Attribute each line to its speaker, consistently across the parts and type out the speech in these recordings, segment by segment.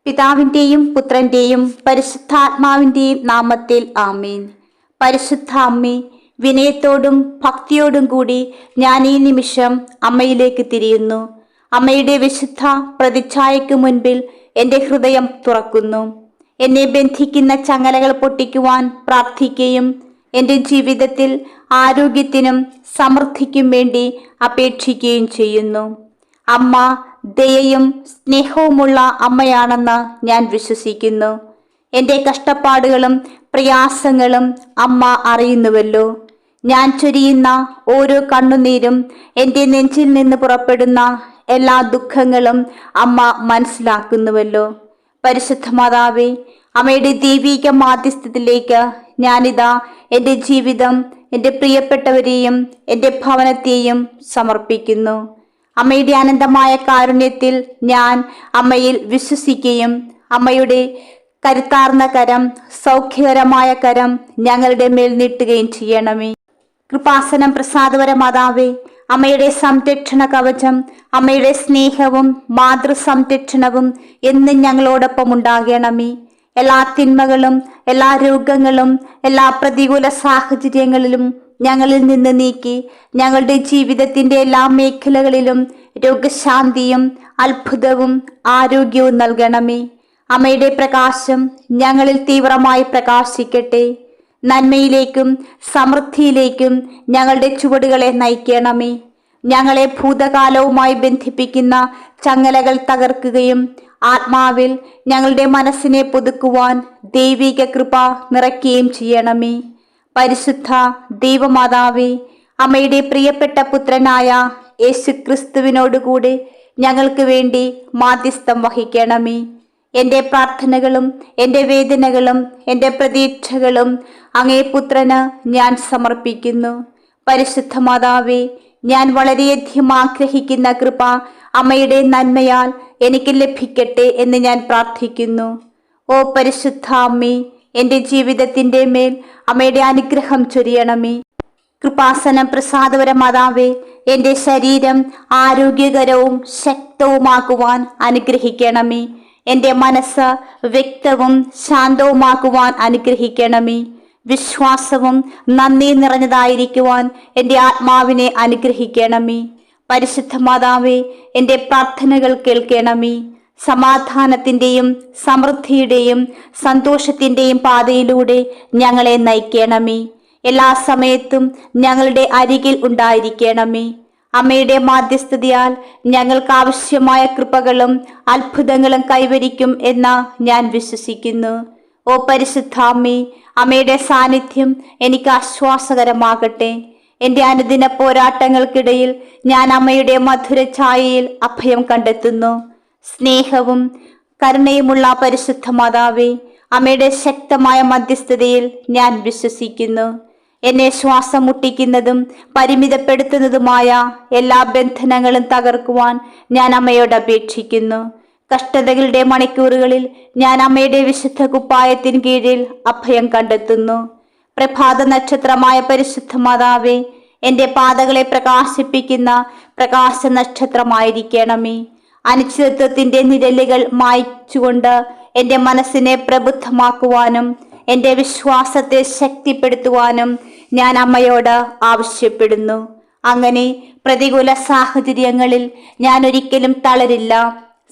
Speaker 1: പിതാവിന്റെയും പുത്രന്റെയും പരിശുദ്ധാത്മാവിന്റെയും നാമത്തിൽ ആമേൻ. പരിശുദ്ധ അമ്മേ, വിനയത്തോടും ഭക്തിയോടും കൂടി ഞാൻ ഈ നിമിഷം അമ്മയിലേക്ക് തിരിയുന്നു. അമ്മയുടെ വിശുദ്ധ പ്രതിച്ഛായയ്ക്ക് മുൻപിൽ എൻ്റെ ഹൃദയം തുറക്കുന്നു. എന്നെ ബന്ധിക്കുന്ന ചങ്ങലകൾ പൊട്ടിക്കുവാൻ പ്രാർത്ഥിക്കുകയും എൻ്റെ ജീവിതത്തിൽ ആരോഗ്യത്തിനും സമൃദ്ധിക്കും വേണ്ടി അപേക്ഷിക്കുകയും ചെയ്യുന്നു. അമ്മ ദയയും സ്നേഹവുമുള്ള അമ്മയാണെന്ന് ഞാൻ വിശ്വസിക്കുന്നു. എൻ്റെ കഷ്ടപ്പാടുകളും പ്രയാസങ്ങളും അമ്മ അറിയുന്നുവല്ലോ. ഞാൻ ചൊരിയുന്ന ഓരോ കണ്ണുനീരും, എൻ്റെ നെഞ്ചിൽ നിന്ന് പുറപ്പെടുന്ന എല്ലാ ദുഃഖങ്ങളും അമ്മ മനസ്സിലാക്കുന്നുവല്ലോ. പരിശുദ്ധ മാതാവേ, അമ്മയുടെ ദൈവിക മാധ്യസ്ഥത്തിലേക്ക് ഞാനിതാ എൻ്റെ ജീവിതം, എൻ്റെ പ്രിയപ്പെട്ടവരെയും എൻ്റെ ഭവനത്തെയും സമർപ്പിക്കുന്നു. അമ്മയുടെ അനന്തമായ കാരുണ്യത്തിൽ ഞാൻ അമ്മയിൽ വിശ്വസിക്കുകയും അമ്മയുടെ കരുത്താർന്ന കരം, സൗഖ്യകരമായ കരം ഞങ്ങളുടെ മേൽ നീട്ടുകയും ചെയ്യണമേ. കൃപാസനം പ്രസാദപര മാതാവേ, അമ്മയുടെ സംരക്ഷണ കവചം, അമ്മയുടെ സ്നേഹവും മാതൃ സംരക്ഷണവും എന്നും ഞങ്ങളോടൊപ്പം ഉണ്ടാകണമേ. എല്ലാ തിന്മകളും, എല്ലാ രോഗങ്ങളും, എല്ലാ പ്രതികൂല സാഹചര്യങ്ങളിലും ഞങ്ങളിൽ നിന്ന് നീക്കി ഞങ്ങളുടെ ജീവിതത്തിൻ്റെ എല്ലാ മേഖലകളിലും രോഗശാന്തിയും അത്ഭുതവും ആരോഗ്യവും നൽകണമേ. അമ്മയുടെ പ്രകാശം ഞങ്ങളിൽ തീവ്രമായി പ്രകാശിക്കട്ടെ. നന്മയിലേക്കും സമൃദ്ധിയിലേക്കും ഞങ്ങളുടെ ചുവടുകളെ നയിക്കണമേ. ഞങ്ങളെ ഭൂതകാലവുമായി ബന്ധിപ്പിക്കുന്ന ചങ്ങലകൾ തകർക്കുകയും ആത്മാവിൽ ഞങ്ങളുടെ മനസ്സിനെ പുതുക്കുവാൻ ദൈവിക കൃപ നിറയ്ക്കുകയും ചെയ്യണമേ. പരിശുദ്ധ ദൈവമാതാവേ, അമ്മയുടെ പ്രിയപ്പെട്ട പുത്രനായ യേശു ക്രിസ്തുവിനോടുകൂടെ ഞങ്ങൾക്ക് വേണ്ടി മാധ്യസ്ഥം വഹിക്കണമേ. എൻ്റെ പ്രാർത്ഥനകളും എൻ്റെ വേദനകളും എൻ്റെ പ്രതീക്ഷകളും അങ്ങേ പുത്രന് ഞാൻ സമർപ്പിക്കുന്നു. പരിശുദ്ധ മാതാവേ, ഞാൻ വളരെയധികം ആഗ്രഹിക്കുന്ന കൃപ അമ്മയുടെ നന്മയാൽ എനിക്ക് ലഭിക്കട്ടെ എന്ന് ഞാൻ പ്രാർത്ഥിക്കുന്നു. ഓ പരിശുദ്ധ അമ്മേ, എൻ്റെ ജീവിതത്തിൻ്റെ മേൽ അമ്മയുടെ അനുഗ്രഹം ചൊരിയണമേ. കൃപാസനം പ്രസാദപര മാതാവേ, എൻ്റെ ശരീരം ആരോഗ്യകരവും ശക്തവുമാക്കുവാൻ അനുഗ്രഹിക്കണമേ. എൻ്റെ മനസ്സ് വ്യക്തവും ശാന്തവുമാക്കുവാൻ അനുഗ്രഹിക്കണമേ. വിശ്വാസവും നന്ദി നിറഞ്ഞതായിരിക്കുവാൻ എൻ്റെ ആത്മാവിനെ അനുഗ്രഹിക്കണമേ. പരിശുദ്ധ മാതാവേ, എൻ്റെ പ്രാർത്ഥനകൾ കേൾക്കണമേ. സമാധാനത്തിൻ്റെയും സമൃദ്ധിയുടെയും സന്തോഷത്തിൻ്റെയും പാതയിലൂടെ ഞങ്ങളെ നയിക്കണമേ. എല്ലാ സമയത്തും ഞങ്ങളുടെ അരികിൽ ഉണ്ടായിരിക്കണമേ. അമ്മയുടെ മാധ്യസ്ഥതയാൽ ഞങ്ങൾക്ക് ആവശ്യമായ കൃപകളും അത്ഭുതങ്ങളും കൈവരിക്കും എന്ന് ഞാൻ വിശ്വസിക്കുന്നു. ഓ പരിശുദ്ധ അമ്മേ, അമ്മയുടെ സാന്നിധ്യം എനിക്ക് ആശ്വാസകരമാകട്ടെ. എൻ്റെ അനുദിന പോരാട്ടങ്ങൾക്കിടയിൽ ഞാൻ അമ്മയുടെ മധുര ഛായയിൽ അഭയം കണ്ടെത്തുന്നു. സ്നേഹവും കരുണയുമുള്ള പരിശുദ്ധ മാതാവേ, അമ്മയുടെ ശക്തമായ മധ്യസ്ഥതയിൽ ഞാൻ വിശ്വസിക്കുന്നു. എന്നെ ശ്വാസം മുട്ടിക്കുന്നതും പരിമിതപ്പെടുത്തുന്നതുമായ എല്ലാ ബന്ധനങ്ങളും തകർക്കുവാൻ ഞാൻ അമ്മയോട് അപേക്ഷിക്കുന്നു. കഷ്ടതകളുടെ മണിക്കൂറുകളിൽ ഞാൻ അമ്മയുടെ വിശുദ്ധ കുപ്പായത്തിന് കീഴിൽ അഭയം കണ്ടെത്തുന്നു. പ്രഭാത നക്ഷത്രമായ പരിശുദ്ധ മാതാവേ, എൻ്റെ പാതകളെ പ്രകാശിപ്പിക്കുന്ന പ്രകാശ നക്ഷത്രമായിരിക്കണമേ. അനിശ്ചിതത്വത്തിൻ്റെ നിഴലുകൾ മായ്ച്ചുകൊണ്ട് എൻ്റെ മനസ്സിനെ പ്രബുദ്ധമാക്കുവാനും എൻ്റെ വിശ്വാസത്തെ ശക്തിപ്പെടുത്തുവാനും ഞാൻ അമ്മയോട് ആവശ്യപ്പെടുന്നു. അങ്ങനെ പ്രതികൂല സാഹചര്യങ്ങളിൽ ഞാൻ ഒരിക്കലും തളരില്ല.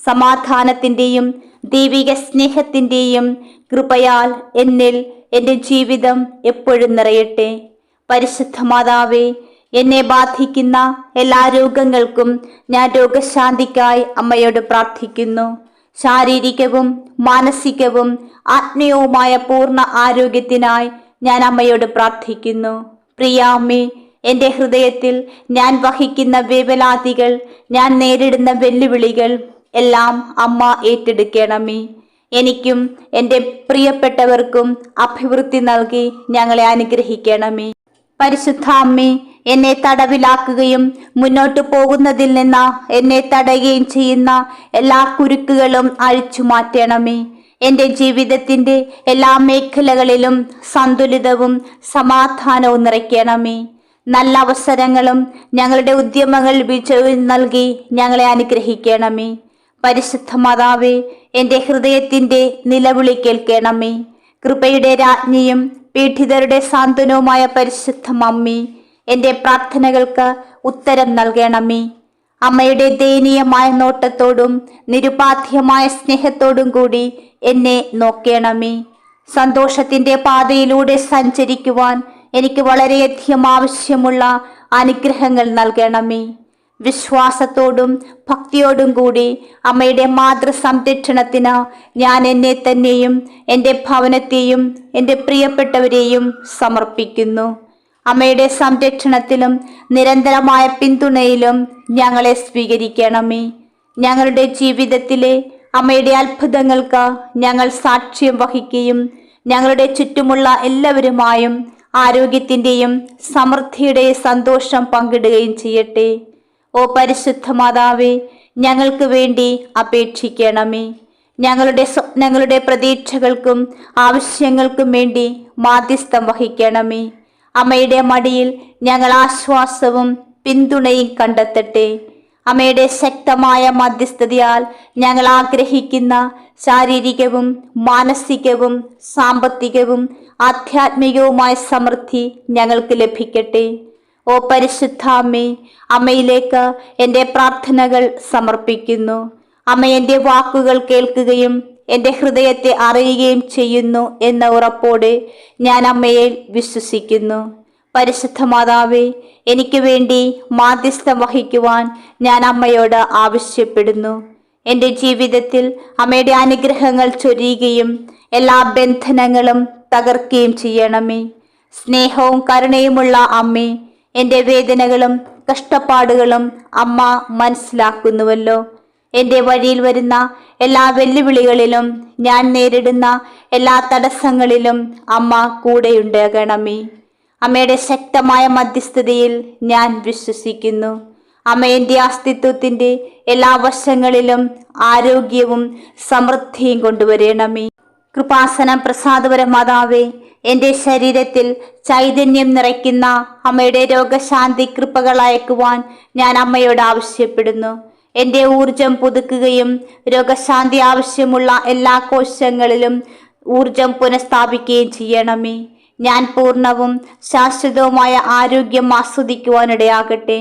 Speaker 1: സമാധാനത്തിൻ്റെയും ദൈവിക സ്നേഹത്തിൻ്റെയും കൃപയാൽ എന്നിൽ എൻ്റെ ജീവിതം എപ്പോഴും നിറയട്ടെ. പരിശുദ്ധ മാതാവേ, എന്നെ ബാധിക്കുന്ന എല്ലാ രോഗങ്ങൾക്കും ഞാൻ രോഗശാന്തിക്കായി അമ്മയോട് പ്രാർത്ഥിക്കുന്നു. ശാരീരികവും മാനസികവും ആത്മീയവുമായ പൂർണ്ണ ആരോഗ്യത്തിനായി ഞാൻ അമ്മയോട് പ്രാർത്ഥിക്കുന്നു. പ്രിയ അമ്മേ, എൻ്റെ ഹൃദയത്തിൽ ഞാൻ വഹിക്കുന്ന വേവലാതികൾ, ഞാൻ നേരിടുന്ന വെല്ലുവിളികൾ എല്ലാം അമ്മ ഏറ്റെടുക്കണമേ. എനിക്കും എൻ്റെ പ്രിയപ്പെട്ടവർക്കും അഭിവൃദ്ധി നൽകി ഞങ്ങളെ അനുഗ്രഹിക്കണമേ. പരിശുദ്ധ അമ്മേ, എന്നെ തടവിലാക്കുകയും മുന്നോട്ട് പോകുന്നതിൽ നിന്ന് എന്നെ തടയുകയും ചെയ്യുന്ന എല്ലാ കുരുക്കുകളും അഴിച്ചു മാറ്റണമേ. എൻ്റെ ജീവിതത്തിൻ്റെ എല്ലാ മേഖലകളിലും സന്തുലിതവും സമാധാനവും നിറയ്ക്കണമേ. നല്ല അവസരങ്ങളും ഞങ്ങളുടെ ഉദ്യമങ്ങൾ വിജയം നൽകി ഞങ്ങളെ അനുഗ്രഹിക്കണമേ. പരിശുദ്ധ മാതാവേ, എൻ്റെ ഹൃദയത്തിൻ്റെ നിലവിളി കേൾക്കണമേ. കൃപയുടെ രാജ്ഞിയും പീഡിതരുടെ സാന്ത്വനവുമായ പരിശുദ്ധ അമ്മേ, എൻ്റെ പ്രാർത്ഥനകൾക്ക് ഉത്തരം നൽകണമേ. അമ്മയുടെ ദയനീയമായ നോട്ടത്തോടും നിരുപാധ്യമായ സ്നേഹത്തോടും കൂടി എന്നെ നോക്കണമേ. സന്തോഷത്തിൻ്റെ പാതയിലൂടെ സഞ്ചരിക്കുവാൻ എനിക്ക് വളരെയധികം ആവശ്യമുള്ള അനുഗ്രഹങ്ങൾ നൽകണമേ. വിശ്വാസത്തോടും ഭക്തിയോടും കൂടി അമ്മയുടെ മാതൃസംരക്ഷണത്തിന് ഞാൻ എന്നെ തന്നെയും എൻ്റെ ഭവനത്തെയും എൻ്റെ പ്രിയപ്പെട്ടവരെയും സമർപ്പിക്കുന്നു. അമ്മയുടെ സംരക്ഷണത്തിലും നിരന്തരമായ പിന്തുണയിലും ഞങ്ങളെ സ്വീകരിക്കണമേ. ഞങ്ങളുടെ ജീവിതത്തിലെ അമ്മയുടെ അത്ഭുതങ്ങൾക്ക് ഞങ്ങൾ സാക്ഷ്യം വഹിക്കുകയും ഞങ്ങളുടെ ചുറ്റുമുള്ള എല്ലാവരുമായും ആരോഗ്യത്തിൻ്റെയും സമൃദ്ധിയുടെയും സന്തോഷം പങ്കിടുകയും ചെയ്യട്ടെ. ഓ പരിശുദ്ധ മാതാവേ, ഞങ്ങൾക്ക് വേണ്ടി അപേക്ഷിക്കണമേ. ഞങ്ങളുടെ സ്വപ്നങ്ങളുടെ പ്രതീക്ഷകൾക്കും ആവശ്യങ്ങൾക്കും വേണ്ടി മാധ്യസ്ഥം വഹിക്കണമേ. അമ്മയുടെ മടിയിൽ ഞങ്ങൾ ആശ്വാസവും പിന്തുണയും കണ്ടെത്തട്ടെ. അമ്മയുടെ ശക്തമായ മധ്യസ്ഥതയാൽ ഞങ്ങൾ ആഗ്രഹിക്കുന്ന ശാരീരികവും മാനസികവും സാമ്പത്തികവും ആധ്യാത്മികവുമായ സമൃദ്ധി ഞങ്ങൾക്ക് ലഭിക്കട്ടെ. ഓ പരിശുദ്ധ അമ്മേ, അമ്മയിലേക്ക് എൻ്റെ പ്രാർത്ഥനകൾ സമർപ്പിക്കുന്നു. അമ്മ എൻ്റെ വാക്കുകൾ കേൾക്കുകയും എൻ്റെ ഹൃദയത്തെ അറിയുകയും ചെയ്യുന്നു എന്ന ഉറപ്പോടെ ഞാൻ അമ്മയെ വിശ്വസിക്കുന്നു. പരിശുദ്ധ മാതാവേ, എനിക്ക് വേണ്ടി മാധ്യസ്ഥം വഹിക്കുവാൻ ഞാൻ അമ്മയോട് ആവശ്യപ്പെടുന്നു. എൻ്റെ ജീവിതത്തിൽ അമ്മയുടെ അനുഗ്രഹങ്ങൾ ചൊരിയുകയും എല്ലാ ബന്ധനങ്ങളും തകർക്കുകയും ചെയ്യണമേ. സ്നേഹവും കരുണയുമുള്ള അമ്മേ, എൻ്റെ വേദനകളും കഷ്ടപ്പാടുകളും അമ്മ മനസ്സിലാക്കുന്നുവല്ലോ. എൻ്റെ വഴിയിൽ വരുന്ന എല്ലാ വെല്ലുവിളികളിലും ഞാൻ നേരിടുന്ന എല്ലാ തടസ്സങ്ങളിലും അമ്മ കൂടെയുണ്ടാകണമേ. അമ്മയുടെ ശക്തമായ മധ്യസ്ഥതയിൽ ഞാൻ വിശ്വസിക്കുന്നു. അമ്മ എൻ്റെ അസ്തിത്വത്തിൻ്റെ എല്ലാ വശങ്ങളിലും ആരോഗ്യവും സമൃദ്ധിയും കൊണ്ടുവരണമേ. കൃപാസനം പ്രസാദപര മാതാവേ, എൻ്റെ ശരീരത്തിൽ ചൈതന്യം നിറയ്ക്കുന്ന അമ്മയുടെ രോഗശാന്തി കൃപകൾ അയക്കുവാൻ ഞാൻ അമ്മയോട് ആവശ്യപ്പെടുന്നു. എൻ്റെ ഊർജം പുതുക്കുകയും രോഗശാന്തി ആവശ്യമുള്ള എല്ലാ കോശങ്ങളിലും ഊർജം പുനഃസ്ഥാപിക്കുകയും ചെയ്യണമേ. ഞാൻ പൂർണ്ണവും ശാശ്വതവുമായ ആരോഗ്യം ആസ്വദിക്കുവാനിടയാകട്ടെ.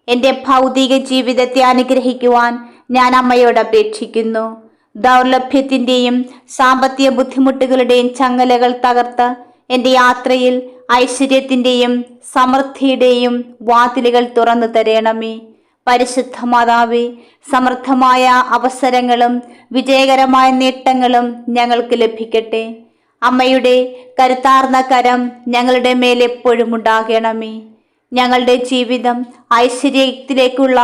Speaker 1: എൻ്റെ ഭൗതിക ജീവിതത്തെ അനുഗ്രഹിക്കുവാൻ ഞാൻ അമ്മയോട് അപേക്ഷിക്കുന്നു. ദൗർലഭ്യത്തിൻ്റെയും സാമ്പത്തിക ബുദ്ധിമുട്ടുകളുടെയും ചങ്ങലകൾ തകർത്ത് എൻ്റെ യാത്രയിൽ ഐശ്വര്യത്തിൻ്റെയും സമൃദ്ധിയുടെയും വാതിലുകൾ തുറന്നു തരണമേ. പരിശുദ്ധ മാതാവേ, സമൃദ്ധമായ അവസരങ്ങളും വിജയകരമായ നേട്ടങ്ങളും ഞങ്ങൾക്ക് ലഭിക്കട്ടെ. അമ്മയുടെ കരുത്താർന്ന കരം ഞങ്ങളുടെ മേലെപ്പോഴും ഉണ്ടാകണമേ. ഞങ്ങളുടെ ജീവിതം ഐശ്വര്യത്തിലേക്കുള്ള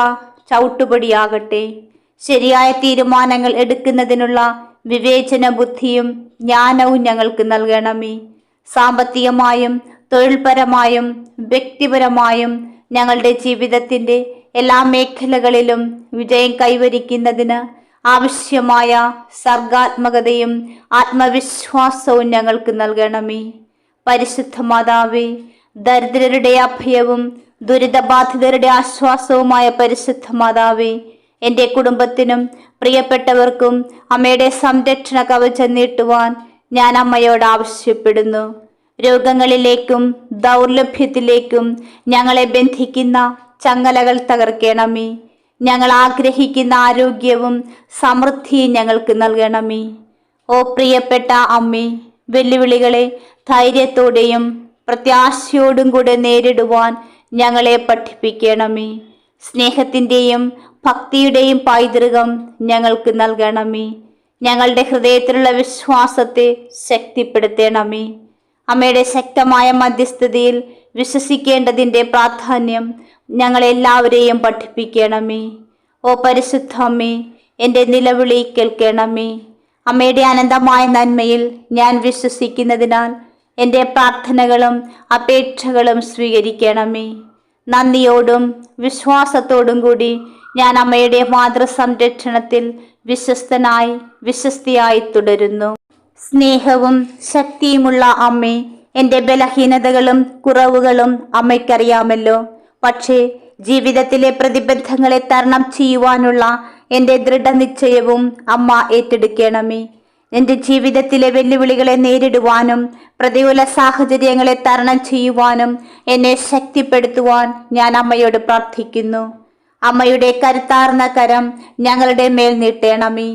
Speaker 1: ചവിട്ടുപടിയാകട്ടെ. ശരിയായ തീരുമാനങ്ങൾ എടുക്കുന്നതിനുള്ള വിവേചന ബുദ്ധിയും ജ്ഞാനവും ഞങ്ങൾക്ക് നൽകണമേ. സാമ്പത്തികമായും തൊഴിൽപരമായും വ്യക്തിപരമായും ഞങ്ങളുടെ ജീവിതത്തിൻ്റെ എല്ലാ മേഖലകളിലും വിജയം കൈവരിക്കുന്നതിന് ആവശ്യമായ സർഗാത്മകതയും ആത്മവിശ്വാസവും ഞങ്ങൾക്ക് നൽകണമേ. പരിശുദ്ധ മാതാവേ, ദരിദ്രരുടെ അഭയവും ദുരിതബാധിതരുടെ ആശ്വാസവുമായ പരിശുദ്ധ മാതാവേ, എൻ്റെ കുടുംബത്തിനും പ്രിയപ്പെട്ടവർക്കും അമ്മയുടെ സംരക്ഷണ കവചം നീട്ടുവാൻ ഞാൻ അമ്മയോട് ആവശ്യപ്പെടുന്നു. രോഗങ്ങളിലേക്കും ദൗർലഭ്യത്തിലേക്കും ഞങ്ങളെ ബന്ധിക്കുന്ന ചങ്ങലകൾ തകർക്കണമേ. ഞങ്ങൾ ആഗ്രഹിക്കുന്ന ആരോഗ്യവും സമൃദ്ധിയും ഞങ്ങൾക്ക് നൽകണമേ. ഓ പ്രിയപ്പെട്ട അമ്മേ, വെല്ലുവിളികളെ ധൈര്യത്തോടെയും പ്രത്യാശയോടും കൂടെ നേരിടുവാൻ ഞങ്ങളെ പഠിപ്പിക്കണമേ. സ്നേഹത്തിൻ്റെയും ഭക്തിയുടെയും പൈതൃകം ഞങ്ങൾക്ക് നൽകണമേ. ഞങ്ങളുടെ ഹൃദയത്തിലുള്ള വിശ്വാസത്തെ ശക്തിപ്പെടുത്തണമേ. അമ്മയുടെ ശക്തമായ മധ്യസ്ഥതയിൽ വിശ്വസിക്കേണ്ടതിൻ്റെ പ്രാധാന്യം ഞങ്ങളെല്ലാവരെയും പഠിപ്പിക്കണമേ. ഓ പരിശുദ്ധ അമ്മേ, എൻ്റെ നിലവിളി കേൾക്കണമേ. അമ്മയുടെ അനന്തമായ നന്മയിൽ ഞാൻ വിശ്വസിക്കുന്നതിനാൽ എൻ്റെ പ്രാർത്ഥനകളും അപേക്ഷകളും സ്വീകരിക്കണമേ. നന്ദിയോടും വിശ്വാസത്തോടും കൂടി ഞാൻ അമ്മയുടെ മാതൃസംരക്ഷണത്തിൽ വിശ്വസ്തയായി തുടരുന്നു. സ്നേഹവും ശക്തിയുമുള്ള അമ്മേ, എൻ്റെ ബലഹീനതകളും കുറവുകളും അമ്മയ്ക്കറിയാമല്ലോ. പക്ഷേ ജീവിതത്തിലെ പ്രതിബന്ധങ്ങളെ തരണം ചെയ്യുവാനുള്ള എൻ്റെ ദൃഢനിശ്ചയവും അമ്മ ഏറ്റെടുക്കണമേ. എൻ്റെ ജീവിതത്തിലെ വെല്ലുവിളികളെ നേരിടുവാനും പ്രതികൂല സാഹചര്യങ്ങളെ തരണം ചെയ്യുവാനും എന്നെ ശക്തിപ്പെടുത്തുവാൻ ഞാൻ അമ്മയോട് പ്രാർത്ഥിക്കുന്നു. അമ്മയുടെ കരുത്താർന്ന കരം ഞങ്ങളുടെ മേൽ നീട്ടണമേ.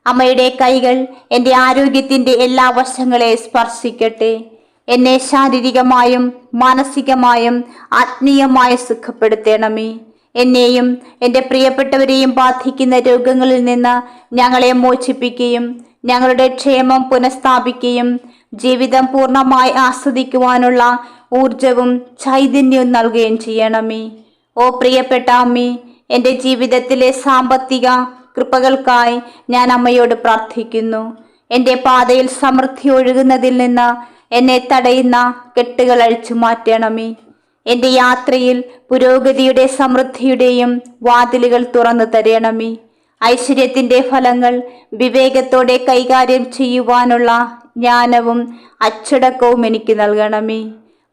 Speaker 1: അമ്മയുടെ കൈകൾ എൻ്റെ ആരോഗ്യത്തിൻ്റെ എല്ലാ വശങ്ങളെ സ്പർശിക്കട്ടെ. എന്നെ ശാരീരികമായും മാനസികമായും ആത്മീയമായി സുഖപ്പെടുത്തണമേ. എന്നെയും എൻ്റെ പ്രിയപ്പെട്ടവരെയും ബാധിക്കുന്ന രോഗങ്ങളിൽ നിന്ന് ഞങ്ങളെ മോചിപ്പിക്കുകയും ഞങ്ങളുടെ ക്ഷേമം പുനഃസ്ഥാപിക്കുകയും ജീവിതം പൂർണ്ണമായി ആസ്വദിക്കുവാനുള്ള ഊർജവും ചൈതന്യവും നൽകുകയും ചെയ്യണമേ. ഓ പ്രിയപ്പെട്ട അമ്മേ, എൻ്റെ ജീവിതത്തിലെ സാമ്പത്തിക കൃപകൾക്കായി ഞാൻ അമ്മയോട് പ്രാർത്ഥിക്കുന്നു. എൻ്റെ പാതയിൽ സമൃദ്ധി ഒഴുകുന്നതിൽ നിന്ന് എന്നെ തടയുന്ന കെട്ടുകൾ അഴിച്ചു മാറ്റണമേ. എൻ്റെ യാത്രയിൽ പുരോഗതിയുടെ സമൃദ്ധിയുടെയും വാതിലുകൾ തുറന്നു തരണമേ. ഐശ്വര്യത്തിൻ്റെ ഫലങ്ങൾ വിവേകത്തോടെ കൈകാര്യം ചെയ്യുവാനുള്ള ജ്ഞാനവും അച്ചടക്കവും എനിക്ക് നൽകണമേ.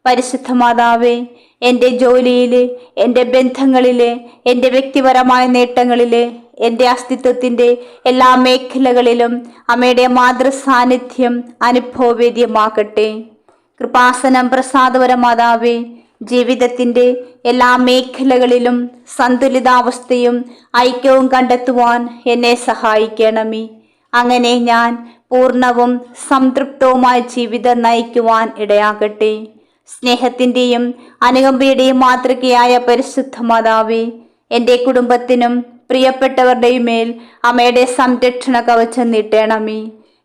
Speaker 1: പരിശുദ്ധ മാതാവേ, എൻ്റെ ജോലിയിൽ, എൻ്റെ ബന്ധങ്ങളിൽ, എൻ്റെ വ്യക്തിപരമായ നേട്ടങ്ങളിൽ, എൻ്റെ അസ്തിത്വത്തിൻ്റെ എല്ലാ മേഖലകളിലും അമ്മയുടെ മാതൃസാന്നിധ്യം അനുഭവവേദ്യമാകട്ടെ. കൃപാസനം പ്രസാദപര മാതാവേ, ജീവിതത്തിൻ്റെ എല്ലാ മേഖലകളിലും സന്തുലിതാവസ്ഥയും ഐക്യവും കണ്ടെത്തുവാൻ എന്നെ സഹായിക്കണമേ. അങ്ങനെ ഞാൻ പൂർണ്ണവും സംതൃപ്തവുമായ ജീവിതം നയിക്കുവാൻ ഇടയാകട്ടെ. സ്നേഹത്തിൻ്റെയും അനുകമ്പയുടെയും മാതൃകയായ പരിശുദ്ധ മാതാവേ, എൻ്റെ കുടുംബത്തിനും പ്രിയപ്പെട്ടവരുടെയും മേൽ അമ്മയുടെ സംരക്ഷണ കവചം നീട്ടണമേ.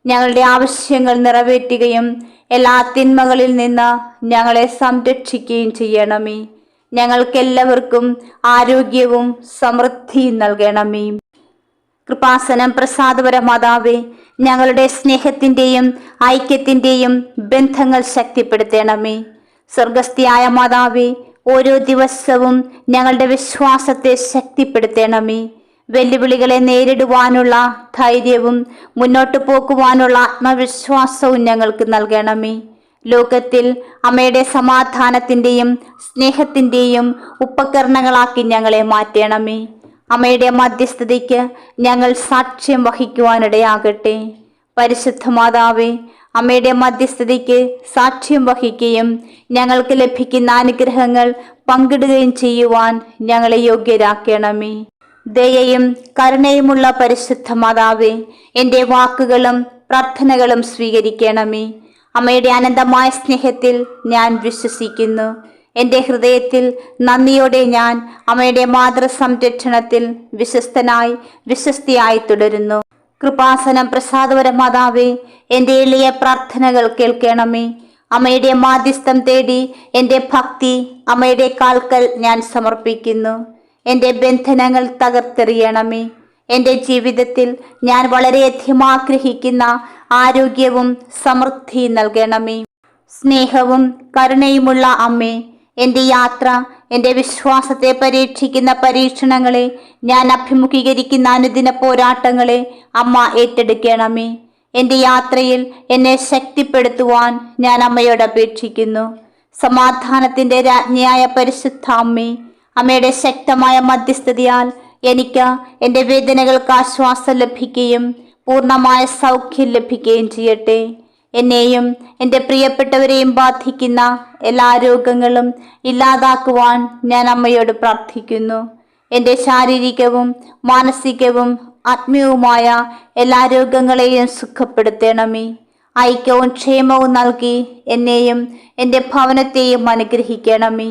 Speaker 1: ഞങ്ങളുടെ ആവശ്യങ്ങൾ നിറവേറ്റുകയും എല്ലാ തിന്മകളിൽ നിന്ന് ഞങ്ങളെ സംരക്ഷിക്കുകയും ചെയ്യണമേ. ഞങ്ങൾക്കെല്ലാവർക്കും ആരോഗ്യവും സമൃദ്ധിയും നൽകണമേ. കൃപാസനം പ്രസാദപര മാതാവേ, ഞങ്ങളുടെ സ്നേഹത്തിൻ്റെയും ഐക്യത്തിൻ്റെയും ബന്ധങ്ങൾ ശക്തിപ്പെടുത്തണമേ. സ്വർഗസ്ഥയായ മാതാവേ, ഓരോ ദിവസവും ഞങ്ങളുടെ വിശ്വാസത്തെ ശക്തിപ്പെടുത്തണമേ. വെല്ലുവിളികളെ നേരിടുവാനുള്ള ധൈര്യവും മുന്നോട്ട് പോക്കുവാനുള്ള ആത്മവിശ്വാസവും ഞങ്ങൾക്ക് നൽകണമേ. ലോകത്തിൽ അമ്മയുടെ സമാധാനത്തിൻ്റെയും സ്നേഹത്തിൻ്റെയും ഉപകരണങ്ങളാക്കി ഞങ്ങളെ മാറ്റണമേ. അമ്മയുടെ മധ്യസ്ഥതയ്ക്ക് ഞങ്ങൾ സാക്ഷ്യം വഹിക്കുവാനിടയാകട്ടെ. പരിശുദ്ധ മാതാവേ, അമ്മയുടെ മധ്യസ്ഥതയ്ക്ക് സാക്ഷ്യം വഹിക്കുകയും ഞങ്ങൾക്ക് ലഭിക്കുന്ന അനുഗ്രഹങ്ങൾ പങ്കിടുകയും ചെയ്യുവാൻ ഞങ്ങളെ യോഗ്യരാക്കണമേ. ദയയും കരുണയുമുള്ള പരിശുദ്ധ മാതാവേ, എൻ്റെ വാക്കുകളും പ്രാർത്ഥനകളും സ്വീകരിക്കണമേ. അമ്മയുടെ അനന്തമായ സ്നേഹത്തിൽ ഞാൻ വിശ്വസിക്കുന്നു. എൻ്റെ ഹൃദയത്തിൽ നന്ദിയോടെ ഞാൻ അമ്മയുടെ മാതൃസംരക്ഷണത്തിൽ വിശ്വസ്തയായി തുടരുന്നു. കൃപാസനം പ്രസാദപര മാതാവേ, എൻ്റെ എളിയ പ്രാർത്ഥനകൾ കേൾക്കണമേ. അമ്മയുടെ മാധ്യസ്ഥം തേടി എൻ്റെ ഭക്തി അമ്മയുടെ കാൽക്കൽ ഞാൻ സമർപ്പിക്കുന്നു. എൻ്റെ ബന്ധനങ്ങൾ തകർത്തെറിയണമേ. എൻ്റെ ജീവിതത്തിൽ ഞാൻ വളരെയധികം ആഗ്രഹിക്കുന്ന ആരോഗ്യവും സമൃദ്ധിയും നൽകണമേ. സ്നേഹവും കരുണയുമുള്ള അമ്മേ, എൻ്റെ യാത്ര, എൻ്റെ വിശ്വാസത്തെ പരീക്ഷിക്കുന്ന പരീക്ഷണങ്ങളെ, ഞാൻ അഭിമുഖീകരിക്കുന്ന അനുദിന പോരാട്ടങ്ങളെ അമ്മ ഏറ്റെടുക്കണമേ. എൻ്റെ യാത്രയിൽ എന്നെ ശക്തിപ്പെടുത്തുവാൻ ഞാൻ അമ്മയോട് അപേക്ഷിക്കുന്നു. സമാധാനത്തിൻ്റെ രാജ്ഞിയായ പരിശുദ്ധ അമ്മേ, അമ്മയുടെ ശക്തമായ മധ്യസ്ഥതയാൽ എനിക്ക് എൻ്റെ വേദനകൾക്ക് ആശ്വാസം ലഭിക്കുകയും പൂർണ്ണമായ സൗഖ്യം ലഭിക്കുകയും ചെയ്യട്ടെ. എന്നെയും എൻ്റെ പ്രിയപ്പെട്ടവരെയും ബാധിക്കുന്ന എല്ലാ രോഗങ്ങളും ഇല്ലാതാക്കുവാൻ ഞാൻ അമ്മയോട് പ്രാർത്ഥിക്കുന്നു. എൻ്റെ ശാരീരികവും മാനസികവും ആത്മീയവുമായ എല്ലാ രോഗങ്ങളെയും സുഖപ്പെടുത്തണമേ. ഐക്യവും ക്ഷേമവും നൽകി എന്നെയും എൻ്റെ ഭവനത്തെയും അനുഗ്രഹിക്കണമേ.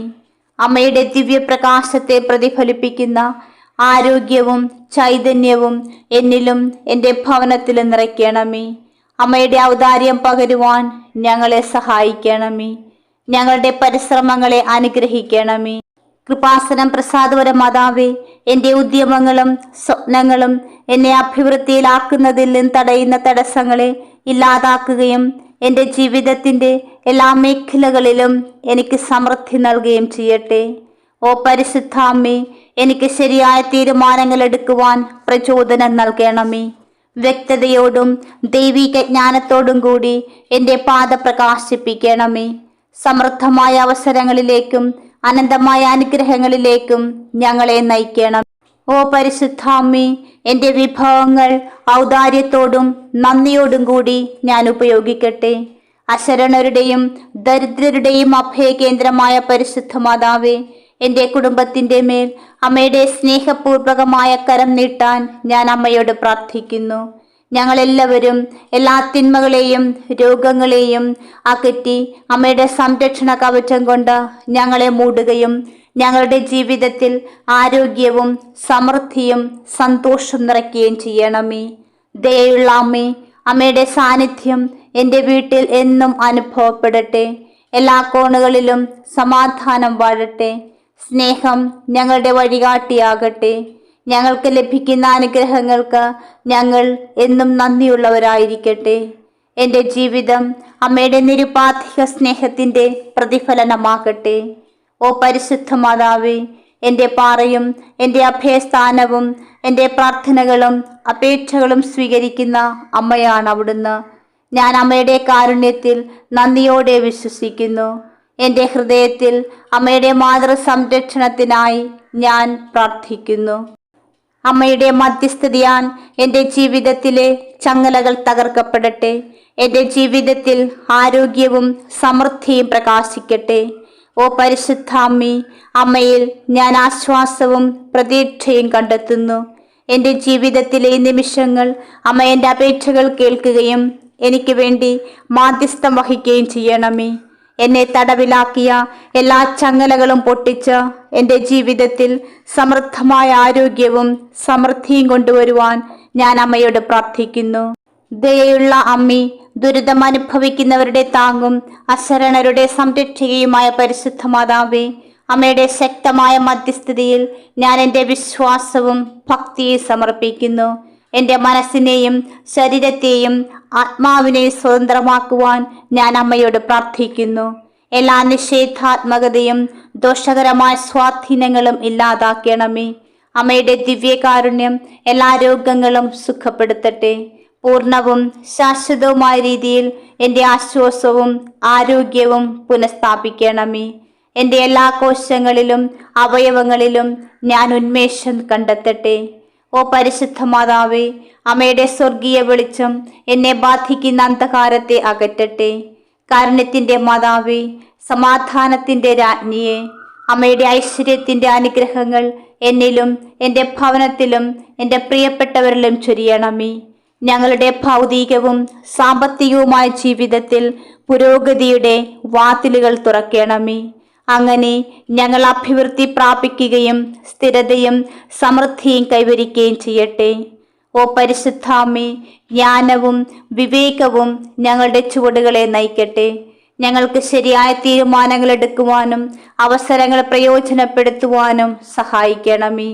Speaker 1: അമ്മയുടെ ദിവ്യപ്രകാശത്തെ പ്രതിഫലിപ്പിക്കുന്ന ആരോഗ്യവും ചൈതന്യവും എന്നിലും എൻ്റെ ഭവനത്തിലും നിറയ്ക്കണമേ. അമ്മയുടെ ഔദാര്യം പകരുവാൻ ഞങ്ങളെ സഹായിക്കണമേ. ഞങ്ങളുടെ പരിശ്രമങ്ങളെ അനുഗ്രഹിക്കണമേ. കൃപാസനം പ്രസാദപര മാതാവേ, എൻ്റെ ഉദ്യമങ്ങളും സ്വപ്നങ്ങളും എന്നെ അഭിവൃദ്ധിയിലാക്കുന്നതിൽ നിന്ന് തടയുന്ന തടസ്സങ്ങളെ ഇല്ലാതാക്കുകയും എൻ്റെ ജീവിതത്തിൻ്റെ എല്ലാ മേഖലകളിലും എനിക്ക് സമൃദ്ധി നൽകുകയും ചെയ്യട്ടെ. ഓ പരിശുദ്ധ അമ്മേ, എനിക്ക് ശരിയായ തീരുമാനങ്ങൾ എടുക്കുവാൻ പ്രചോദനം നൽകണമേ. വ്യക്തതയോടും ദൈവിക ജ്ഞാനത്തോടും കൂടി എൻ്റെ പാത പ്രകാശിപ്പിക്കണമേ. സമൃദ്ധമായ അവസരങ്ങളിലേക്കും അനന്തമായ അനുഗ്രഹങ്ങളിലേക്കും ഞങ്ങളെ നയിക്കണം. ഓ പരിശുദ്ധാമ്മേ, എൻ്റെ വിഭവങ്ങൾ ഔദാര്യത്തോടും നന്ദിയോടും കൂടി ഞാൻ ഉപയോഗിക്കട്ടെ. അശരണരുടെയും ദരിദ്രരുടെയും അഭയകേന്ദ്രമായ പരിശുദ്ധ മാതാവേ, എൻ്റെ കുടുംബത്തിൻ്റെ മേൽ അമ്മയുടെ സ്നേഹപൂർവകമായ കരം നീട്ടാൻ ഞാൻ അമ്മയോട് പ്രാർത്ഥിക്കുന്നു. ഞങ്ങളെല്ലാവരും എല്ലാ തിന്മകളെയും രോഗങ്ങളെയും അകറ്റി അമ്മയുടെ സംരക്ഷണ കവചം കൊണ്ട് ഞങ്ങളെ മൂടുകയും ഞങ്ങളുടെ ജീവിതത്തിൽ ആരോഗ്യവും സമൃദ്ധിയും സന്തോഷം നിറയ്ക്കുകയും ചെയ്യണമേ. ദയുള്ള അമ്മേ, അമ്മയുടെ സാന്നിധ്യം എൻ്റെ വീട്ടിൽ എന്നും അനുഭവപ്പെടട്ടെ. എല്ലാ കോണുകളിലും സമാധാനം വാഴട്ടെ. സ്നേഹം ഞങ്ങളുടെ വഴികാട്ടിയാകട്ടെ. ഞങ്ങൾക്ക് ലഭിക്കുന്ന അനുഗ്രഹങ്ങൾക്ക് ഞങ്ങൾ എന്നും നന്ദിയുള്ളവരായിരിക്കട്ടെ. എൻ്റെ ജീവിതം അമ്മയുടെ നിരുപാധിക സ്നേഹത്തിൻ്റെ പ്രതിഫലനമാകട്ടെ. ഓ പരിശുദ്ധ മാതാവേ, എൻ്റെ പാറയും എൻ്റെ അഭയസ്ഥാനവും എൻ്റെ പ്രാർത്ഥനകളും അപേക്ഷകളും സ്വീകരിക്കുന്ന അമ്മയാണ് അവിടുന്ന്. ഞാൻ അമ്മയുടെ കാരുണ്യത്തിൽ നന്ദിയോടെ വിശ്വസിക്കുന്നു. എൻ്റെ ഹൃദയത്തിൽ അമ്മയുടെ മാതൃ സംരക്ഷണത്തിനായി ഞാൻ പ്രാർത്ഥിക്കുന്നു. അമ്മയുടെ മധ്യസ്ഥതയാൽ എൻ്റെ ജീവിതത്തിലെ ചങ്ങലകൾ തകർക്കപ്പെടട്ടെ. എൻ്റെ ജീവിതത്തിൽ ആരോഗ്യവും സമൃദ്ധിയും പ്രകാശിക്കട്ടെ. ഓ പരിശുദ്ധ അമ്മേ, അമ്മയിൽ ഞാൻ ആശ്വാസവും പ്രതീക്ഷയും കണ്ടെത്തുന്നു. എൻ്റെ ജീവിതത്തിലെ ഈ നിമിഷങ്ങൾ അമ്മ എൻ്റെ അപേക്ഷകൾ കേൾക്കുകയും എനിക്ക് വേണ്ടി മാധ്യസ്ഥം വഹിക്കുകയും ചെയ്യണമേ. എന്നെ തടവിലാക്കിയ എല്ലാ ചങ്ങലകളും പൊട്ടിച്ച് എൻ്റെ ജീവിതത്തിൽ സമൃദ്ധമായ ആരോഗ്യവും സമൃദ്ധിയും കൊണ്ടുവരുവാൻ ഞാൻ അമ്മയോട് പ്രാർത്ഥിക്കുന്നു. ദയയുള്ള അമ്മേ, ദുരിതം അനുഭവിക്കുന്നവരുടെ താങ്ങും അശരണരുടെ സംരക്ഷകയുമായ പരിശുദ്ധ മാതാവേ, അമ്മയുടെ ശക്തമായ മധ്യസ്ഥതയിൽ ഞാൻ എൻ്റെ വിശ്വാസവും ഭക്തിയെ സമർപ്പിക്കുന്നു. എൻ്റെ മനസ്സിനെയും ശരീരത്തെയും ആത്മാവിനെയും സ്വതന്ത്രമാക്കുവാൻ ഞാൻ അമ്മയോട് പ്രാർത്ഥിക്കുന്നു. എല്ലാ നിഷേധാത്മകതയും ദോഷകരമായ സ്വാധീനങ്ങളും ഇല്ലാതാക്കണമേ. അമ്മയുടെ ദിവ്യകാരുണ്യം എല്ലാ രോഗങ്ങളും സുഖപ്പെടുത്തട്ടെ. പൂർണ്ണവും ശാശ്വതവുമായ രീതിയിൽ എൻ്റെ ആശ്വാസവും ആരോഗ്യവും പുനഃസ്ഥാപിക്കണമേ. എൻ്റെ എല്ലാ കോശങ്ങളിലും അവയവങ്ങളിലും ഞാൻ ഉന്മേഷം കണ്ടെത്തട്ടെ. ഓ പരിശുദ്ധ മാതാവേ, അമ്മയുടെ സ്വർഗീയ വെളിച്ചം എന്നെ ബാധിക്കുന്ന അന്ധകാരത്തെ അകറ്റട്ടെ. കാരുണ്യത്തിൻ്റെ മാതാവേ, സമാധാനത്തിൻ്റെ രാജ്ഞിയെ, അമ്മയുടെ ഐശ്വര്യത്തിൻ്റെ അനുഗ്രഹങ്ങൾ എന്നിലും എൻ്റെ ഭവനത്തിലും എൻ്റെ പ്രിയപ്പെട്ടവരിലും ചൊരിയണമേ. ഞങ്ങളുടെ ഭൗതികവും സാമ്പത്തികവുമായ ജീവിതത്തിൽ പുരോഗതിയുടെ വാതിലുകൾ തുറക്കണമേ. അങ്ങനെ ഞങ്ങൾ അഭിവൃദ്ധി പ്രാപിക്കുകയും സ്ഥിരതയും സമൃദ്ധിയും കൈവരിക്കുകയും ചെയ്യട്ടെ. ഓ പരിശുദ്ധാമ്മേ, ജ്ഞാനവും വിവേകവും ഞങ്ങളുടെ ചുവടുകളെ നയിക്കട്ടെ. ഞങ്ങൾക്ക് ശരിയായ തീരുമാനങ്ങൾ എടുക്കുവാനും അവസരങ്ങൾ പ്രയോജനപ്പെടുത്തുവാനും സഹായിക്കണമേ.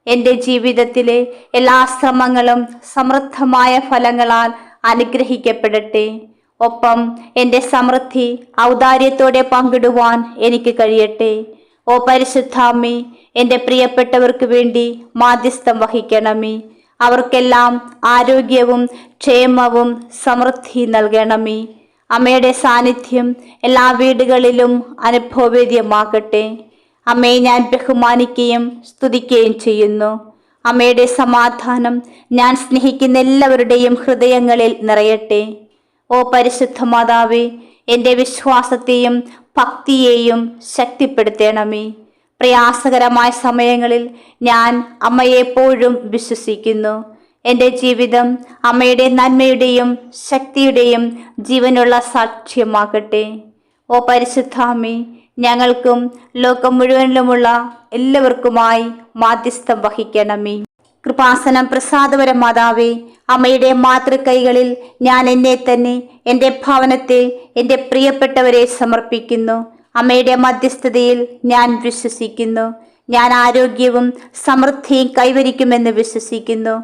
Speaker 1: എൻ്റെ ജീവിതത്തിലെ എല്ലാ ശ്രമങ്ങളും സമൃദ്ധമായ ഫലങ്ങളാൽ അനുഗ്രഹിക്കപ്പെടട്ടെ. ഒപ്പം എൻ്റെ സമൃദ്ധി ഔദാര്യത്തോടെ പങ്കിടുവാൻ എനിക്ക് കഴിയട്ടെ. ഓ പരിശുദ്ധാമ്മേ, എൻ്റെ പ്രിയപ്പെട്ടവർക്ക് വേണ്ടി മാധ്യസ്ഥം വഹിക്കണമേ. അവർക്കെല്ലാം ആരോഗ്യവും ക്ഷേമവും സമൃദ്ധി നൽകണമേ. അമ്മയുടെ സാന്നിധ്യം എല്ലാ വീടുകളിലും അനുഭവവേദ്യമാകട്ടെ. അമ്മയെ ഞാൻ ബഹുമാനിക്കുകയും സ്തുതിക്കുകയും ചെയ്യുന്നു. അമ്മയുടെ സമാധാനം ഞാൻ സ്നേഹിക്കുന്ന എല്ലാവരുടെയും ഹൃദയങ്ങളിൽ നിറയട്ടെ. ഓ പരിശുദ്ധ മാതാവേ, എൻ്റെ വിശ്വാസത്തെയും ഭക്തിയെയും ശക്തിപ്പെടുത്തണമേ. പ്രയാസകരമായ സമയങ്ങളിൽ ഞാൻ അമ്മയെ എപ്പോഴും വിശ്വസിക്കുന്നു. എൻ്റെ ജീവിതം അമ്മയുടെ നന്മയുടെയും ശക്തിയുടെയും ജീവനുള്ള സാക്ഷ്യമാകട്ടെ. ഓ പരിശുദ്ധാമ്മേ, ഞങ്ങൾക്കും ലോകം മുഴുവനിലുമുള്ള എല്ലാവർക്കുമായി മാധ്യസ്ഥം വഹിക്കണമേ. കൃപാസനം പ്രസാദപര മാതാവേ, അമ്മയുടെ മാതൃകൈകളിൽ ഞാൻ എന്നെ തന്നെ, എൻ്റെ ഭവനത്തെ, എൻ്റെ പ്രിയപ്പെട്ടവരെ സമർപ്പിക്കുന്നു. അമ്മയുടെ മധ്യസ്ഥതയിൽ ഞാൻ വിശ്വസിക്കുന്നു. ഞാൻ ആരോഗ്യവും സമൃദ്ധിയും കൈവരിക്കുമെന്ന് വിശ്വസിക്കുന്നു.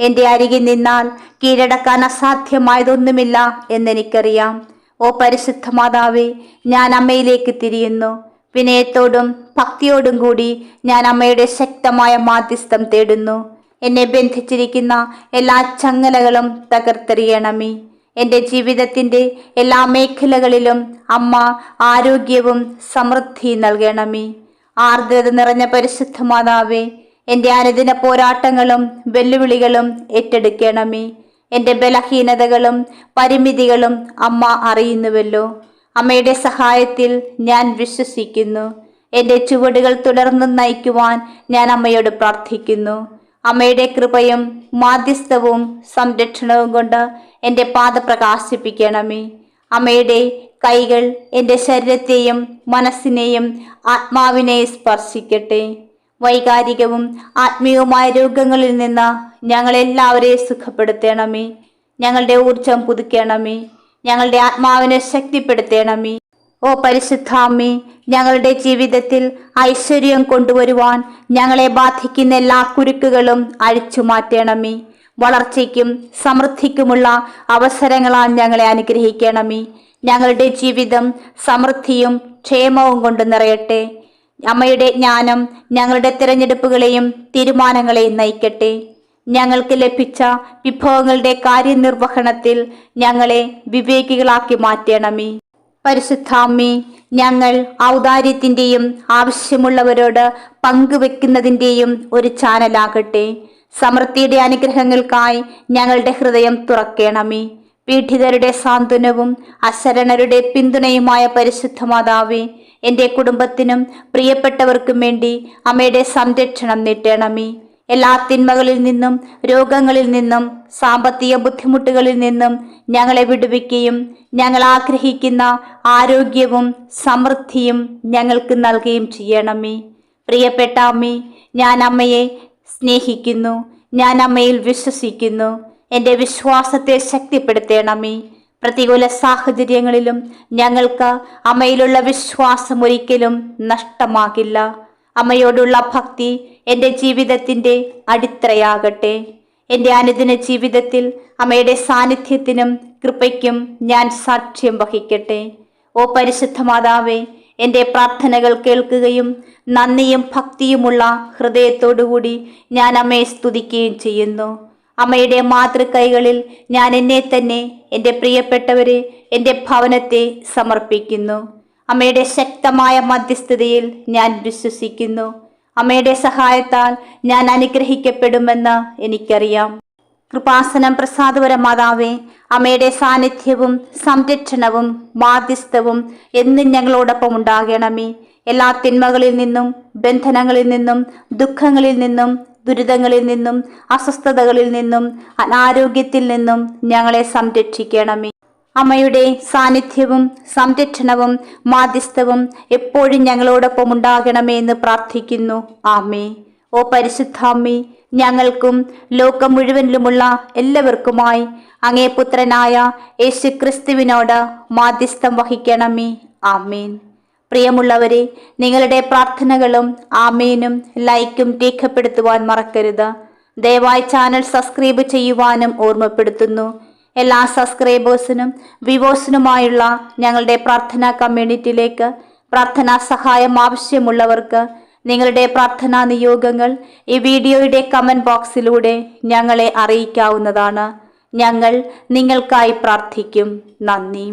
Speaker 1: എൻ്റെ അരികിൽ നിന്നാൽ കീഴടക്കാൻ അസാധ്യമായതൊന്നുമില്ല എന്നെനിക്കറിയാം. ഓ പരിശുദ്ധ മാതാവേ, ഞാൻ അമ്മയിലേക്ക് തിരിയുന്നു. വിനയത്തോടും ഭക്തിയോടും കൂടി ഞാൻ അമ്മയുടെ ശക്തമായ മാധ്യസ്ഥം തേടുന്നു. എന്നെ ബന്ധിച്ചിരിക്കുന്ന എല്ലാ ചങ്ങലകളും തകർത്തെറിയണമേ. എൻ്റെ ജീവിതത്തിൻ്റെ എല്ലാ മേഖലകളിലും അമ്മ ആരോഗ്യവും സമൃദ്ധി നൽകണമേ. ആർദ്രത നിറഞ്ഞ പരിശുദ്ധ മാതാവേ, എൻ്റെ അനുദിന പോരാട്ടങ്ങളും വെല്ലുവിളികളും ഏറ്റെടുക്കണമേ. എൻ്റെ ബലഹീനതകളും പരിമിതികളും അമ്മ അറിയുന്നുവല്ലോ. അമ്മയുടെ സഹായത്തിൽ ഞാൻ വിശ്വസിക്കുന്നു. എൻ്റെ ചുവടുകൾ തുടർന്ന് നയിക്കുവാൻ ഞാൻ അമ്മയോട് പ്രാർത്ഥിക്കുന്നു. അമ്മയുടെ കൃപയും മാധ്യസ്ഥവും സംരക്ഷണവും കൊണ്ട് എൻ്റെ പാത പ്രകാശിപ്പിക്കണമേ. അമ്മയുടെ കൈകൾ എൻ്റെ ശരീരത്തെയും മനസ്സിനെയും ആത്മാവിനെയും സ്പർശിക്കട്ടെ. വൈകാരികവും ആത്മീയവുമായ രോഗങ്ങളിൽ നിന്ന് ഞങ്ങളെല്ലാവരെയും സുഖപ്പെടുത്തണമേ. ഞങ്ങളുടെ ഊർജം പുതുക്കണമേ. ഞങ്ങളുടെ ആത്മാവിനെ ശക്തിപ്പെടുത്തണമേ. ഓ പരിശുദ്ധാമ്മേ, ഞങ്ങളുടെ ജീവിതത്തിൽ ഐശ്വര്യം കൊണ്ടുവരുവാൻ ഞങ്ങളെ ബാധിക്കുന്ന എല്ലാ കുരുക്കുകളും അഴിച്ചു മാറ്റണമേ. വളർച്ചയ്ക്കും സമൃദ്ധിക്കുമുള്ള അവസരങ്ങളാൽ ഞങ്ങളെ അനുഗ്രഹിക്കണമേ. ഞങ്ങളുടെ ജീവിതം സമൃദ്ധിയും ക്ഷേമവും കൊണ്ട് നിറയട്ടെ. അമ്മയുടെ ജ്ഞാനം ഞങ്ങളുടെ തിരഞ്ഞെടുപ്പുകളെയും തീരുമാനങ്ങളെയും നയിക്കട്ടെ. ഞങ്ങൾക്ക് ലഭിച്ച വിഭവങ്ങളുടെ കാര്യനിർവഹണത്തിൽ ഞങ്ങളെ വിവേകികളാക്കി മാറ്റണമേ. പരിശുദ്ധാമ്മേ, ഞങ്ങൾ ഔദാര്യത്തിൻ്റെയും ആവശ്യമുള്ളവരോട് പങ്കുവെക്കുന്നതിൻ്റെയും ഒരു ചാനലാകട്ടെ. സമൃദ്ധിയുടെ അനുഗ്രഹങ്ങൾക്കായി ഞങ്ങളുടെ ഹൃദയം തുറക്കണമേ. പീഡിതരുടെ സാന്ത്വനവും അശരണരുടെ പിന്തുണയുമായ പരിശുദ്ധ മാതാവേ, എൻ്റെ കുടുംബത്തിനും പ്രിയപ്പെട്ടവർക്കും വേണ്ടി അമ്മയുടെ സംരക്ഷണം നീട്ടണമേ. എല്ലാ തിന്മകളിൽ നിന്നും രോഗങ്ങളിൽ നിന്നും സാമ്പത്തിക ബുദ്ധിമുട്ടുകളിൽ നിന്നും ഞങ്ങളെ വിടുവിക്കുകയും ഞങ്ങൾ ആഗ്രഹിക്കുന്ന ആരോഗ്യവും സമൃദ്ധിയും ഞങ്ങൾക്ക് നൽകുകയും ചെയ്യണമേ. പ്രിയപ്പെട്ട അമ്മേ, ഞാൻ അമ്മയെ സ്നേഹിക്കുന്നു. ഞാൻ അമ്മയിൽ വിശ്വസിക്കുന്നു. എൻ്റെ വിശ്വാസത്തെ ശക്തിപ്പെടുത്തണമേ. പ്രതികൂല സാഹചര്യങ്ങളിലും ഞങ്ങൾക്ക് അമ്മയിലുള്ള വിശ്വാസം ഒരിക്കലും നഷ്ടമാകില്ല. അമ്മയോടുള്ള ഭക്തി എൻ്റെ ജീവിതത്തിൻ്റെ അടിത്തറയാകട്ടെ. എൻ്റെ അനുദിന ജീവിതത്തിൽ അമ്മയുടെ സാന്നിധ്യത്തിനും കൃപയ്ക്കും ഞാൻ സാക്ഷ്യം വഹിക്കട്ടെ. ഓ പരിശുദ്ധ മാതാവേ, എൻ്റെ പ്രാർത്ഥനകൾ കേൾക്കുകയും നന്ദിയും ഭക്തിയുമുള്ള ഹൃദയത്തോടുകൂടി ഞാൻ അമ്മയെ സ്തുതിക്കുകയും ചെയ്യുന്നു. അമ്മയുടെ മാതൃകൈകളിൽ ഞാൻ എന്നെ തന്നെ, എൻ്റെ പ്രിയപ്പെട്ടവരെ, എൻ്റെ ഭവനത്തെ സമർപ്പിക്കുന്നു. അമ്മയുടെ ശക്തമായ മധ്യസ്ഥതയിൽ ഞാൻ വിശ്വസിക്കുന്നു. അമ്മയുടെ സഹായത്താൽ ഞാൻ അനുഗ്രഹിക്കപ്പെടുമെന്ന് എനിക്കറിയാം. കൃപാസനം പ്രസാദപര മാതാവേ, അമ്മയുടെ സാന്നിധ്യവും സംരക്ഷണവും മാധ്യസ്ഥവും എന്നും ഞങ്ങളോടൊപ്പം ഉണ്ടാകണമേ. എല്ലാ തിന്മകളിൽ നിന്നും, ബന്ധനങ്ങളിൽ നിന്നും, ദുഃഖങ്ങളിൽ നിന്നും, ദുരിതങ്ങളിൽ നിന്നും, അസ്വസ്ഥതകളിൽ നിന്നും, അനാരോഗ്യത്തിൽ നിന്നും ഞങ്ങളെ സംരക്ഷിക്കണമേ. അമ്മയുടെ സാന്നിധ്യവും സംരക്ഷണവും മാധ്യസ്ഥവും എപ്പോഴും ഞങ്ങളോടൊപ്പം ഉണ്ടാകണമേ എന്ന് പ്രാർത്ഥിക്കുന്നു. ആമേ. ഓ പരിശുദ്ധാമ്മേ, ഞങ്ങൾക്കും ലോകം മുഴുവനിലുമുള്ള എല്ലാവർക്കുമായി അങ്ങേ പുത്രനായ യേശു ക്രിസ്തുവിനോട് മാധ്യസ്ഥം വഹിക്കണമേ. ആമേൻ. പ്രിയമുള്ളവരെ, നിങ്ങളുടെ പ്രാർത്ഥനകളും ആമേനും ലൈക്കും രേഖപ്പെടുത്തുവാൻ മറക്കരുത്. ദയവായി ചാനൽ സബ്സ്ക്രൈബ് ചെയ്യുവാനും ഓർമ്മപ്പെടുത്തുന്നു. എല്ലാ സബ്സ്ക്രൈബേഴ്സിനും വ്യൂവേഴ്സിനുമായുള്ള ഞങ്ങളുടെ പ്രാർത്ഥനാ കമ്മ്യൂണിറ്റിയിലേക്ക് പ്രാർത്ഥനാ സഹായം ആവശ്യമുള്ളവർക്ക് നിങ്ങളുടെ പ്രാർത്ഥനാ നിയോഗങ്ങൾ ഈ വീഡിയോയുടെ കമൻറ്റ് ബോക്സിലൂടെ ഞങ്ങളെ അറിയിക്കാവുന്നതാണ്. ഞങ്ങൾ നിങ്ങൾക്കായി പ്രാർത്ഥിക്കും. നന്ദി.